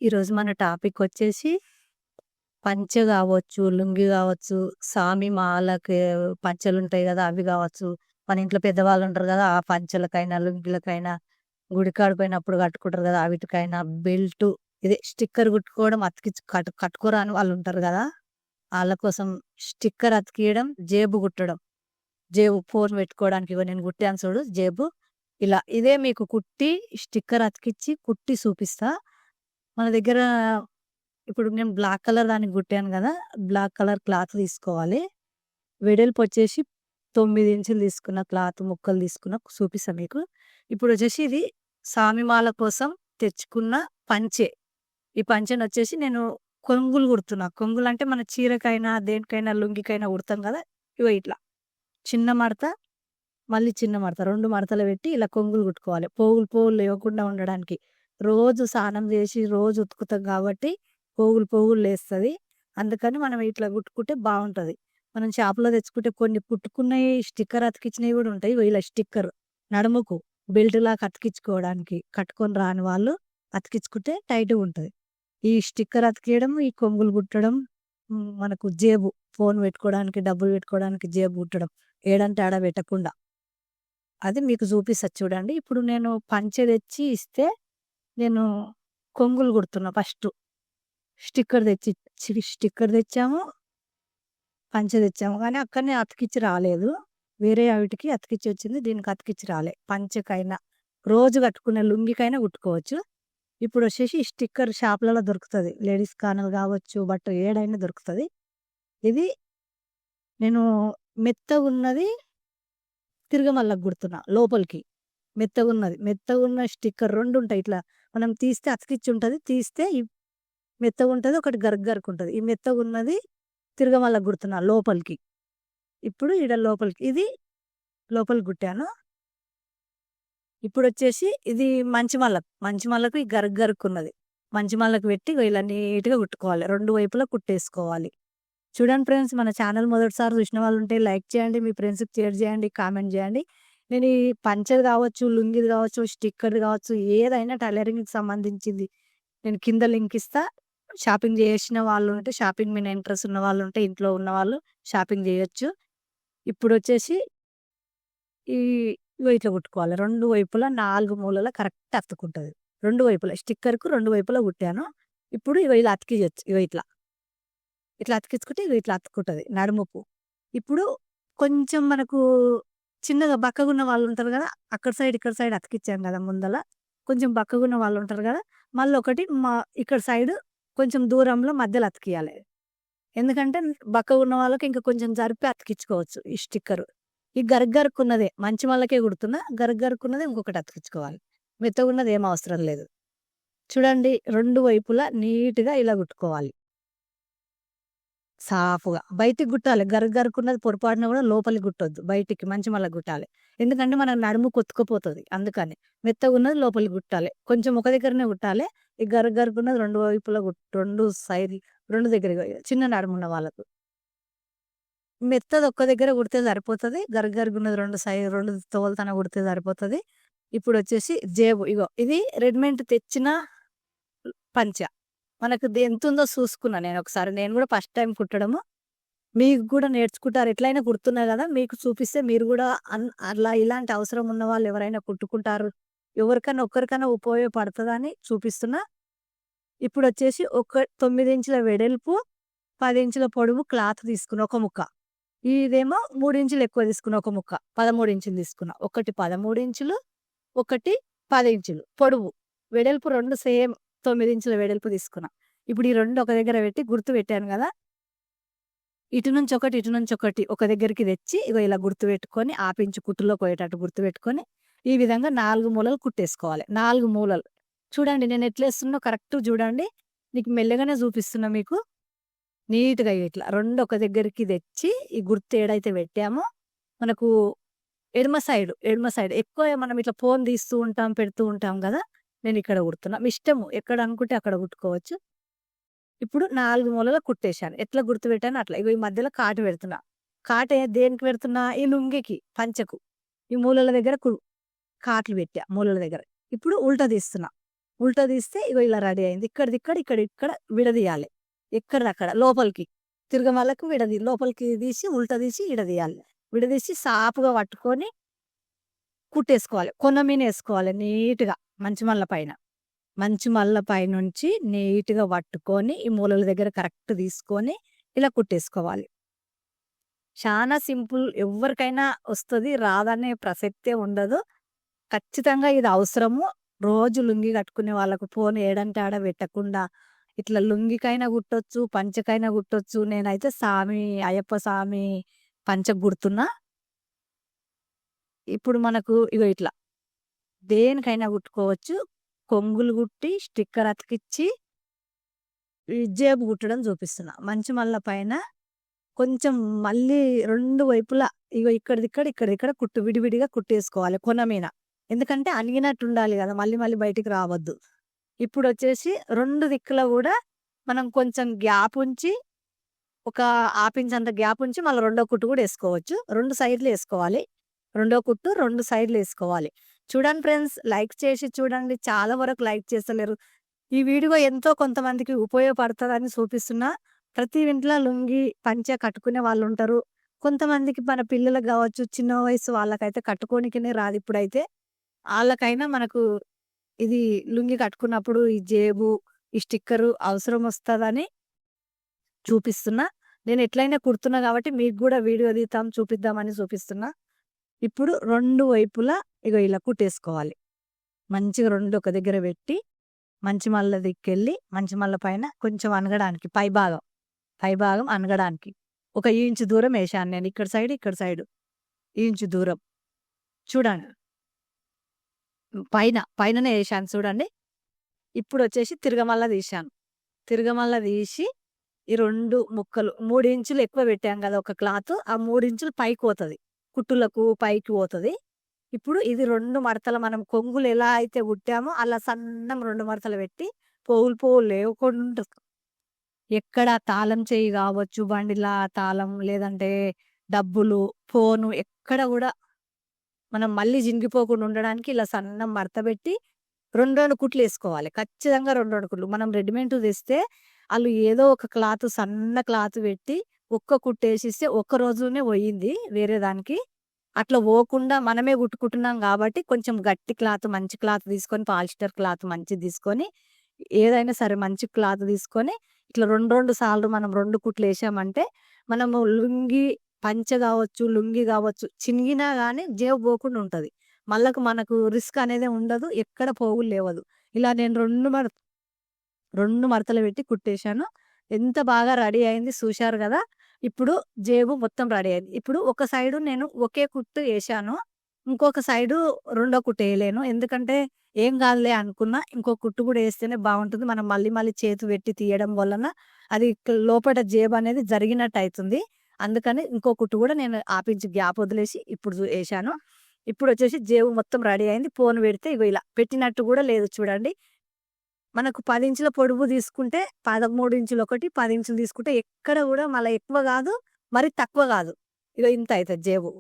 ఈరోజు మన టాపిక్ వచ్చేసి పంచ గావచ్చు, లుంగీ గావచ్చు, సామి మాలకి పంచలుంటాయి గదా! అవి గావచ్చు, మన ఇంట్లో పెద్దవాళ్ళుంటారు గదా! ఆ పంచలకైనా, లుంగీలకైనా, గుడికాడ పోయినప్పుడు కట్టుకుంటారు గదా! ఆవిటికైనా బెల్టు ఇదే స్టిక్కర్ గుట్టుకోవడం, అతికిచ్చి కట్టుకోరాని వాళ్ళుంటారు గదా! ఆళ్ళ కోసం స్టిక్కర్ అతికియడం, జేబు గుట్టడం. జేబు ఫోను పెట్టుకోవడానికి ఇగో నేను కుట్టాను చూడు జేబు. ఇలా ఇదే మీకు కుట్టి స్టిక్కర్ అతికిచ్చి కుట్టి చూపిస్తా. మన దగ్గర ఇప్పుడు నేను బ్లాక్ కలర్ దానికి కుట్టాను గదా! బ్లాక్ కలర్ క్లాత్ తీసుకోవాలి. వెడల్పొచ్చేసి 9 ఇంచులు తీసుకున్న క్లాత్ ముక్కలు తీసుకున్న చూపిస్తా మీకు. ఇప్పుడొచ్చేసి ఇది సామిమాల కోసం తెచ్చుకున్న పంచె. ఈ పంచెనొచ్చేసి నేను కొంగులు కుడుతున్నా. కొంగులంటే మన చీరకైనా, దేనికైనా, లుంగికైనా కుడతాం గదా! ఇగో ఇట్లా. చిన్న మడత, మళ్ళీ చిన్న మడత 2 మడతలు పెట్టి ఇలా కొంగులు కుట్టుకోవాలి. పోగులు పోగులు లేవకుండా ఉండడానికి. రోజు స్నానం చేసి, రోజు ఉతుకుతాం కాబట్టి పోగులు పోగులు లేస్తది. అందుకని మనం ఇట్లా కుట్టుకుంటే బావుంటది. మనం షాప్‌లో తెచ్చుకుంటే కొన్ని కుట్టుకున్నయి స్టిక్కర్ అతికిచ్చినయి గూడా ఉంటాయి. ఇగో ఇలా స్టిక్కర్ నడుముకు బెల్ట్‌లాగా అతికించుకోవడానికి. కట్టుకొని రాని వాళ్ళు అతికించుకుంటే టైట్‌గుంటది. ఈ స్టిక్కర్ అతికియడం, ఈ కొంగులు కుట్టడం, మనకు జేబు ఫోను పెట్టుకోవడానికి, డబ్బులు పెట్టుకోవడానికి జేబు కుట్టడం. ఏడంటే ఆడ పెట్టకుండా. అది మీకు చూపిస్తా చూడండి. ఇప్పుడు నేను పంచె తెచ్చి ఇస్తే, నేను కొంగులు కుడుతున్నా ఫస్టు. స్టిక్కర్ తెచ్చి స్టిక్కర్ తెచ్చాము, పంచె తెచ్చాము. కానీ అక్కడనే అతికిచ్చి రాలేదు. వేరే ఆవిటికి అతికిచ్చి వచ్చింది. దీనికి అతికిచ్చి రాలే. పంచెకైనా, రోజు కట్టుకునే లుంగికైనా కుట్టుకోవచ్చు. ఇప్పుడొచ్చేసి స్టిక్కర్ షాపులలో దొరుకుతది. లేడీస్ కార్నర్ కావచ్చు, బట్ ఏడైనా దొరుకుతది. ఇది నేను మెత్తగున్నది తిరగమల్లకి కుడుతున్నా లోపలికి. మెత్తగున్న స్టిక్కర్ 2 ఉంటాయి. ఇట్లా మనం తీస్తే అతికిచ్చి ఉంటది. తీస్తే మెత్తగుంటది. ఒకటి గరుకుంటది. ఈ మెత్తగున్నది తిరగమల్లకి కుడుతున్నా లోపలికి. ఇప్పుడు ఈడ లోపలికి ఇది లోపలికి కుట్టాను. ఇప్పుడొచ్చేసి ఇది మంచి మల్లకు ఈ గరుకున్నది. మంచి మల్లకు పెట్టి ఇగో ఇలా నీట్‌గా కుట్టుకోవాలి. 2 వైపులా కుట్టేసుకోవాలి. చూడండి ఫ్రెండ్స్, మన ఛానల్ మొదటిసారి చూసిన వాళ్ళుంటే లైక్ చేయండి. మీ ఫ్రెండ్స్‌కి షేర్ చేయండి. కామెంట్ చేయండి. నేను ఈ పంచెది కావచ్చు, లుంగీది కావచ్చు, స్టిక్కర్‌ది కావచ్చు, ఏదైనా టైలరింగ్‌కి సంబంధించింది నేను కింద లింక్ ఇస్తా. షాపింగ్ చేసిన వాళ్ళు ఉంటే, షాపింగ్ మీద ఇంట్రెస్ట్ ఉన్న వాళ్ళుంటే, ఇంట్లో ఉన్నవాళ్ళు షాపింగ్ చేయొచ్చు. ఇప్పుడొచ్చేసి ఈ ఇగో ఇట్లా కుట్టుకోవాలి. 2 వైపులా 4 మూలల కరెక్ట్ అతుక్కుంటది. 2 వైపులా స్టిక్కర్‌కు 2 వైపులా కుట్టాను. ఇప్పుడు ఇగో ఇలా అతికియొచ్చు. ఇగో ఇట్లా. ఇట్లా అతికించుకుంటే ఇగో ఇట్లా అతుక్కుంటది నడుముకు. ఇప్పుడు కొంచెం మనకు చిన్నగా బక్కగున్న వాళ్ళుంటారు గదా! అక్కడ సైడ్, ఇక్కడ సైడ్ అతికిచ్చాం గదా ముందల. కొంచెం బక్కగున్న వాళ్ళుంటారు గదా! మళ్ళొకటి ఇక్కడ సైడు కొంచెం దూరంలో మధ్యలో అతికియాలి. ఎందుకంటే బక్కగున్న వాళ్ళకి ఇంకా కొంచెం జరిపి అతికించుకోవచ్చు ఈ స్టిక్కరు. ఈ గరుకున్నదే మంచి మళ్ళకే కుడుతున్నా. గరుకున్నదే ఇంకొకటి అతికించుకోవాలి. మెత్తగున్నది ఏం అవసరం లేదు. చూడండి 2 వైపులా నీట్‌గా ఇలా కుట్టుకోవాలి. సాఫ్‌గా. బయటికి గుట్టాలి. గరుకున్నది పొరపాటున గూడా లోపలికి గుట్టొద్దు. బయటికి మంచి మళ్ళకి గుట్టాలి. ఎందుకంటే మన నడుము కొత్తుకుపోతది. అందుకని. మెత్తగున్నది లోపలికి గుట్టాలి. కొంచెం ఒక దగ్గరనే గుట్టాలి. ఈ గరుకున్నది 2 వైపులా 2 సైడ్ 2 దగ్గర చిన్న నడుమున్న వాళ్ళకు. మెత్తది ఒక్క దగ్గర కుడితే సరిపోతది. గరుగున్నది 2 తోవలతన కుడితే సరిపోతది. ఇప్పుడొచ్చేసి జేబు ఇగో ఇది రెడీమేడ్ తెచ్చిన పంచ. మనకు ఎంతుందో చూసుకున్నా నేనొకసారి. నేను గూడా ఫస్ట్ టైమ్ కుట్టడము. మీకు గూడా నేర్చుకుంటారు. ఎట్లైనా కుడుతున్నా గదా! మీకు చూపిస్తే మీరు గూడా అలా ఇలాంటి అవసరం ఉన్న వాళ్ళు ఎవరైనా కుట్టుకుంటారు. ఎవరికన్నా ఒక్కరికన్నా ఉపయోగపడతదని చూపిస్తున్నా. ఇప్పుడొచ్చేసి 9 ఇంచుల వెడల్పు, 10 ఇంచుల పొడవు క్లాత్ తీసుకున్న ఒక ముక్క. ఇదేమో 3 ఇంచులు ఎక్కువ తీసుకున్న ఒక ముక్క. 13 ఇంచులు తీసుకున్నా. ఒకటి 13 ఇంచులు, ఒకటి 10 ఇంచులు పొడవు. వెడల్పు 2 సేమ్ 9 ఇంచుల వెడల్పు తీసుకున్నా. ఇప్పుడు ఈ 2 ఒక దగ్గర పెట్టి గుర్తు పెట్టాను గదా! ఇటు నుంచి ఒకటి, ఇటు నుంచి ఒకటి ఒక దగ్గరికి తెచ్చి ఇగో ఇలా గుర్తు పెట్టుకొని, ఆపించి కుట్టులోకి పోయేటట్టు గుర్తు పెట్టుకొని, ఈ విధంగా 4 మూలలు కుట్టేసుకోవాలి. 4 మూలలు. చూడండి నేను ఎట్లేస్తున్నో కరెక్ట్‌గా చూడండి. నీకు మెల్లగానే చూపిస్తున్నా మీకు. నీట్‌గా ఇట్లా 2 ఒక దగ్గరికి తెచ్చి, ఈ గుర్తు ఏడైతే పెట్టామో, మనకు ఎడమ సైడ్ ఎక్కువ మనం ఇట్లా ఫోను తీస్తూ ఉంటాం, పెడుతూ ఉంటాం గదా! నేనిక్కడ కుడుతున్నా. మీ ఇష్టము. ఎక్కడ అనుకుంటే అక్కడ కుట్టుకోవచ్చు. ఇప్పుడు 4 మూలలు కుట్టేశాను. ఎట్లా గుర్తుపెట్టానో అట్లా. ఇగో ఈ మధ్యలో కాటు పెడుతున్నా. దేనికి పెడుతున్నా? ఈ లుంగికి, పంచకు. ఈ మూలల దగ్గర కాట్లు పెట్టా మూలల దగ్గర. ఇప్పుడు ఉల్టా తీస్తున్నా. ఉల్టా తీస్తే ఇగో ఇలా రెడీ అయింది. ఇక్కడిదిక్కడ, ఇక్కడ విడదీయాలి. ఎక్కడిదక్కడ లోపలికి తిరగమల్లకు లోపలికి తీసి ఉల్టా తీసి విడదీయాలి. విడదీసి సాపుగా పట్టుకొని కుట్టేసుకోవాలి. కొన మీన ఏసుకోవాలి నీట్‌గా మంచిమల్ల పైన. మంచిమల్ల పైనుంచి నీట్‌గా పట్టుకొని ఈ మూలల దగ్గర కరెక్ట్ తీసుకొని ఇలా కుట్టేసుకోవాలి. చాలా సింపుల్. ఎవ్వరికైనా వస్తది. రాదనే ప్రసక్తే ఉండదు. ఖచ్చితంగా ఇది అవసరము. రోజు లుంగీ కట్టుకునే వాళ్ళకు ఫోను ఏడంటే ఆడ పెట్టకుండా ఇట్లా లుంగికైనా కుట్టొచ్చు, పంచకైనా కుట్టొచ్చు. నేనైతే అయ్యప్ప స్వామి పంచకు కుడుతున్నా. ఇప్పుడు మనకు ఇగో ఇట్లా దేనికైనా కుట్టుకోవచ్చు. కొంగులు కుట్టి, స్టిక్కర్ అతికిచ్చి జేబు కుట్టడం చూపిస్తున్నా. మంచిమల్ల పైన కొంచెం మళ్ళీ 2 వైపులా ఇగో ఇక్కడిదిక్కడ కుట్టు విడివిడిగా కుట్టేసుకోవాలి కొన మీన. ఎందుకంటే అణిగినట్టు ఉండాలి కదా! మళ్ళీ మళ్ళీ బయటికి రావద్దు. ఇప్పుడొచ్చేసి 2 దిక్కులా గూడా మనం కొంచెం గ్యాప్ ఉంచి ఒక హాఫ్ ఇంచ్ అంత గ్యాప్ ఉంచి మళ్ళీ రెండో కుట్టు కూడా ఏసుకోవచ్చు. 2 సైడ్‌లు ఏసుకోవాలి. రెండో కుట్టు 2 సైడ్‌లు ఏసుకోవాలి. చూడండి ఫ్రెండ్స్, లైక్ చేసి చూడండి. చాలా వరకు లైక్ చేస్తలేరు. ఈ వీడియో ఎంతో కొంతమందికి ఉపయోగపడతదని చూపిస్తున్నా. ప్రతి ఇంట్లో లుంగీ, పంచె కట్టుకునే వాళ్ళుంటారు. కొంతమందికి మన పిల్లలకు గావచ్చు, చిన్న వయసు వాళ్ళకైతే కట్టుకోనికనే రాదు ఇప్పుడైతే. ఆళ్ళకైనా మనకు ఇది లుంగీ కట్టుకున్నప్పుడు ఈ జేబు, ఈ స్టిక్కరు అవసరం వస్తదని చూపిస్తున్నా. నేను ఎట్లైనా కుడుతున్నా కాబట్టి మీకు గూడా వీడియో తీద్దాం, చూపిద్దామని చూపిస్తున్నా. ఇప్పుడు 2 వైపులా ఇగో ఇలా కుట్టేసుకోవాలి. మంచిగా 2 ఒక దగ్గర పెట్టి మంచిమల్ల దిక్కెళ్ళి మంచిమల్ల పైన కొంచెం అనగడానికి పైభాగం అనగడానికి ఒక ఇంచు దూరం ఏశాను నేను. ఇక్కడ సైడు ఇంచు దూరం చూడండి. పైననే ఏశాను చూడండి. ఇప్పుడొచ్చేసి తిరగమల్ల తీశాను. తిరగమల్ల తీసి ఈ 2 ముక్కలు 3 ఇంచులు ఎక్కువ పెట్టాం కదా ఒక క్లాత్. ఆ 3 ఇంచులు పైకి పోతది. కుట్టులకు పైకి పోతది. ఇప్పుడు ఇది 2 మడతలు మనం కొంగులు ఎలా అయితే కుట్టామో అలా సన్నం 2 మడతలు పెట్టి పోగులు లేకుండా ఎక్కడ తాళం చెయ్యి కావచ్చు, బండిలా తాళం లేదంటే డబ్బులు, ఫోను ఎక్కడ గూడా మనం మళ్ళీ జినిగిపోకుండా ఉండడానికి ఇలా సన్నం మడత పెట్టి 2 కుట్లేసుకోవాలి. ఖచ్చితంగా 2 కుట్లు. మనం రెడీమేడ్ తెస్తే ఆళ్ళు ఏదో ఒక క్లాత్ సన్న క్లాత్ పెట్టి ఒక్క కుట్టేసిస్తే ఒక్క రోజులోనే పోయింది వేరే దానికి. అట్లా పోకుండా మనమే కుట్టుకుంటున్నాం కాబట్టి కొంచెం గట్టి క్లాత్, మంచి క్లాత్ తీసుకొని పాలిస్టర్ క్లాత్ మంచిది తీసుకొని ఏదైనా సరే మంచి క్లాత్ తీసుకొని ఇట్లా 2 సార్లు మనం 2 కుట్లేసామంటే మనము లుంగీ, పంచె గావచ్చు, లుంగీ గావచ్చు చినిగినా గానీ జేబు పోకుండా ఉంటది. మనకు రిస్క్ అనేదే ఉండదు. ఎక్కడ పోగులు లేవదు. ఇలా నేను 2 మడతలు పెట్టి కుట్టేశాను. ఎంత బాగా రెడీ అయింది చూశారు గదా! ఇప్పుడు జేబు మొత్తం రెడీ అయింది. ఇప్పుడు ఒక సైడు నేను ఒకే కుట్టు ఏశాను. ఇంకొక సైడు రెండో కుట్టు ఏయలేను. ఎందుకంటే ఏం గాదులే అనుకున్నా. ఇంకో కుట్టు గూడా ఏస్తేనే బావుంటుంది. మనం మళ్ళీ చేతి పెట్టి తీయడం వలన అది లోపట జేబనేది జరిగినట్టయితుంది. అందుకని ఇంకో కుట్టు గూడా నేను ఆపించి గ్యాప్ వదిలేసి ఇప్పుడు ఏశాను. ఇప్పుడొచ్చేసి జేబు మొత్తం రెడీ అయింది. పోను పెడితే ఇగో ఇలా పెట్టినట్టు గూడా లేదు చూడండి. మనకు 10 ఇంచుల పొడుగు తీసుకుంటే 13 ఇంచులు ఒకటి, 10 ఇంచులు తీసుకుంటే ఎక్కడ గూడా మళ్ళా ఎక్కువ గాదు, మరి తక్కువ గాదు. ఇగో ఇంత అయితది జేబు.